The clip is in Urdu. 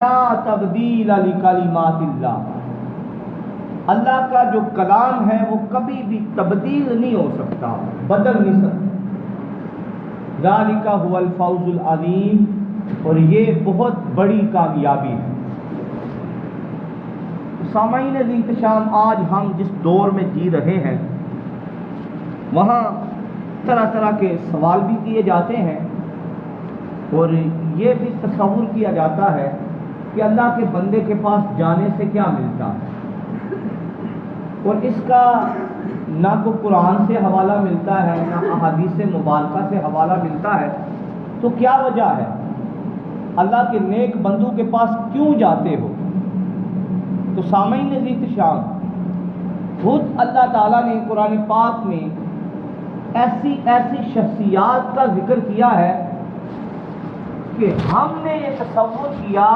لا تبدیل لکلمات اللہ، اللہ کا جو کلام ہے وہ کبھی بھی تبدیل نہیں ہو سکتا، بدل نہیں سکتا۔ ذالک هو الفوز العظیم، اور یہ بہت بڑی کامیابی ہے۔ سامعین احتشام، آج ہم جس دور میں جی رہے ہیں وہاں طرح طرح کے سوال بھی کیے جاتے ہیں، اور یہ بھی تصور کیا جاتا ہے کہ اللہ کے بندے کے پاس جانے سے کیا ملتا ہے، اور اس کا نہ تو قرآن سے حوالہ ملتا ہے نہ احادیث مبارکہ سے حوالہ ملتا ہے، تو کیا وجہ ہے؟ اللہ کے نیک بندوں کے پاس کیوں جاتے ہو؟ تو سامعین احتشام، خود اللہ تعالیٰ نے قرآن پاک میں ایسی شخصیات کا ذکر کیا ہے کہ ہم نے یہ تصور کیا